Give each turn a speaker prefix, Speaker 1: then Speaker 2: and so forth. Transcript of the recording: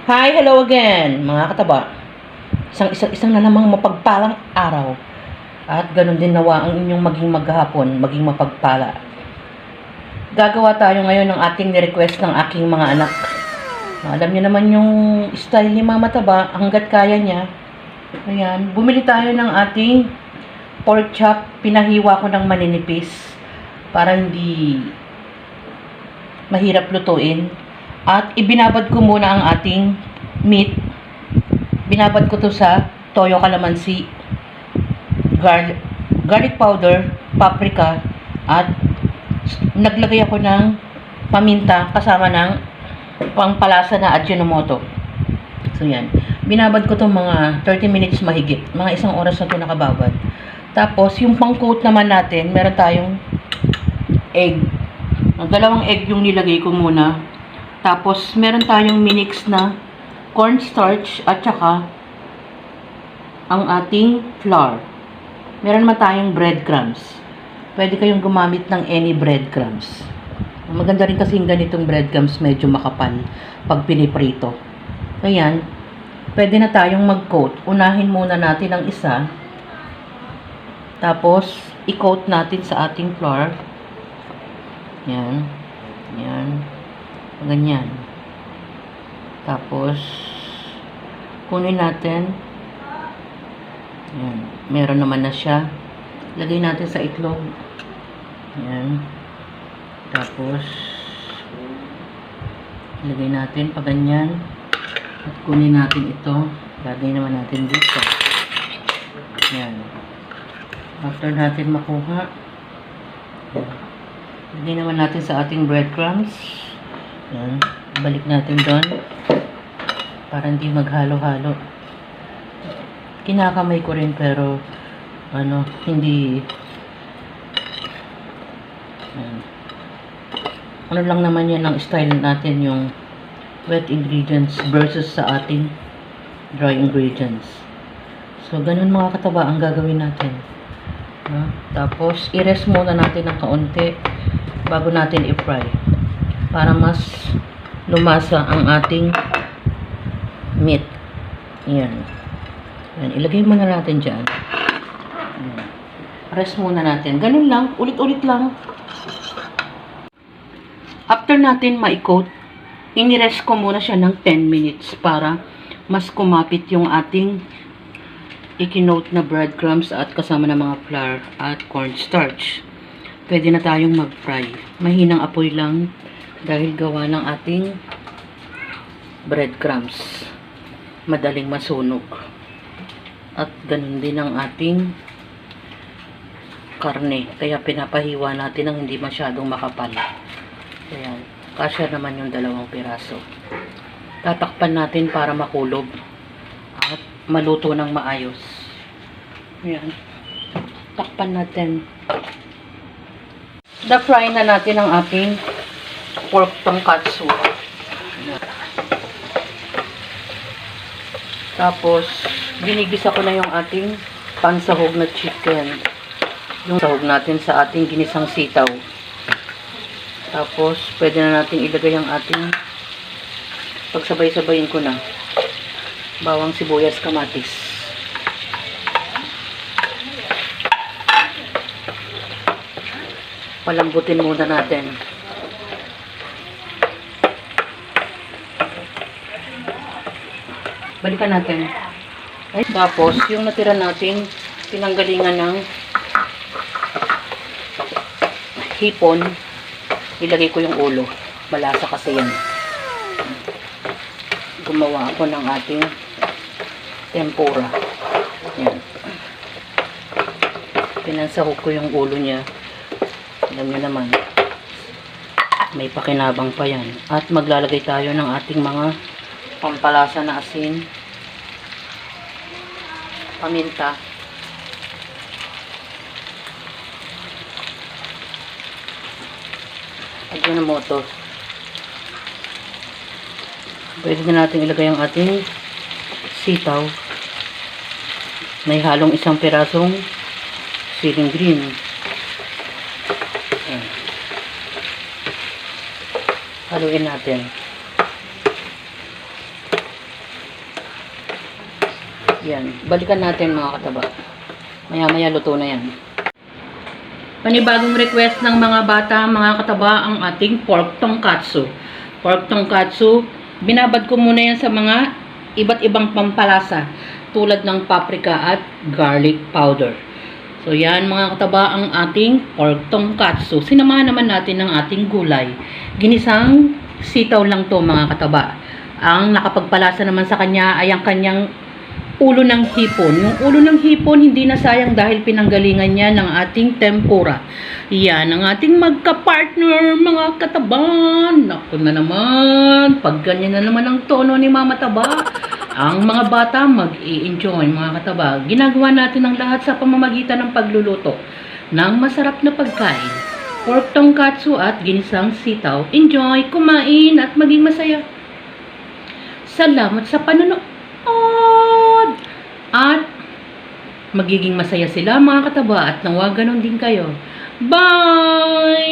Speaker 1: Hi, hello again, mga kataba. Isang na namang mapagpalang araw. At ganun din nawa ang inyong maging maghapon, maging mapagpala. Gagawa tayo ngayon ng ating ni-request ng aking mga anak. Alam niyo naman yung style ni Mama Taba, hanggat kaya niya. Ayan, bumili tayo ng ating pork chop. Pinahiwa ko ng maninipis para hindi mahirap lutuin. At ibinabad ko muna ang ating meat. Binabad ko to sa toyo calamansi, garlic powder, paprika, at naglagay ako ng paminta kasama ng pangpalasa na Ajinomoto. So yan. Binabad ko to mga 30 minutes mahigit. Mga isang oras na to nakababad. Tapos yung pang-coat naman natin, meron tayong egg. Dalawang egg yung nilagay ko muna. Tapos, meron tayong minix na cornstarch at saka ang ating flour. Meron naman tayong breadcrumbs. Pwede kayong gumamit ng any breadcrumbs. Maganda rin kasi yung ganitong breadcrumbs, medyo makapal pag piniprito. Ayan, pwede na tayong mag-coat. Unahin muna natin ang isa. Tapos, i-coat natin sa ating flour. Ayan. Ayan. Ganyan. Tapos, kunin natin. Ayan. Meron naman na siya. Lagay natin sa itlog. Ayan. Tapos, lagay natin pa ganyan. At kunin natin ito. Lagay naman natin dito. Ayan. After natin makuha, lagay naman natin sa ating breadcrumbs. Yan. Balik natin doon para hindi maghalo-halo. Kinakamay ko rin pero hindi yan. Ano lang naman yan ang style natin, yung wet ingredients versus sa ating dry ingredients. So ganun mga kataba ang gagawin natin. Tapos i-rest muna natin ng kaunti bago natin i-fry para mas lumasa ang ating meat. Ayan. Ayan. Ilagay muna natin dyan. Ayan. Rest muna natin. Ganun lang. Ulit-ulit lang. After natin ma-coat, inirest ko muna siya ng 10 minutes para mas kumapit yung ating ikinote na breadcrumbs at kasama ng mga flour at cornstarch. Pwede na tayong mag-fry. Mahinang apoy lang dahil gawa ng ating breadcrumbs. Madaling masunog. At ganun din ang ating karne. Kaya pinapahiwa natin ng hindi masyadong makapal. Ayan. Kasya naman yung 2 piraso. Tatakpan natin para makulob at maluto ng maayos. Ayan. Takpan natin. Na-fry na natin ang ating pork tonkatsu. Tapos, ginigisa ko na yung ating pansahog na chicken. Yung sahog natin sa ating ginisang sitaw. Tapos, pwede na natin ilagay ang ating pagsabay-sabayin ko na. Bawang sibuyas, kamatis. Palambutin muna natin. Balikan natin. Ay, tapos, yung natira natin, pinanggalingan ng hipon, ilagay ko yung ulo. Malasa kasi yan. Gumawa ako ng ating tempura. Yan. Pinansahog ko yung ulo niya. Alam niyo naman, may pakinabang pa yan. At maglalagay tayo ng ating mga pampalasa na asin, paminta, Ajinomoto. Pwede na natin ilagay ang ating sitaw. May halong 1 pirasong siling green. Haluin natin. Yan. Balikan natin mga kataba. Maya-maya luto na yan. Panibagong request ng mga bata, mga kataba, ang ating pork tonkatsu. Pork tonkatsu, binabad ko muna yan sa mga iba't ibang pampalasa tulad ng paprika at garlic powder. So yan mga kataba, ang ating pork tonkatsu. Sinamahan naman natin ng ating gulay. Ginisang sitaw lang to mga kataba. Ang nakapagpalasa naman sa kanya ay ang kanyang ulo ng hipon. Yung ulo ng hipon hindi na sayang dahil pinanggalingan niya ng ating tempura. Yan ang ating magka-partner mga kataban. Naku na naman, pag ganyan na naman ang tono ni Mama Taba, ang mga bata mag-i-enjoy mga kataba. Ginagawa natin ang lahat sa pamamagitan ng pagluluto ng masarap na pagkain. Pork tonkatsu at ginisang sitaw. Enjoy, kumain at maging masaya. Salamat sa panonood. At magiging masaya sila mga kataba at nawa ganon din kayo. Bye!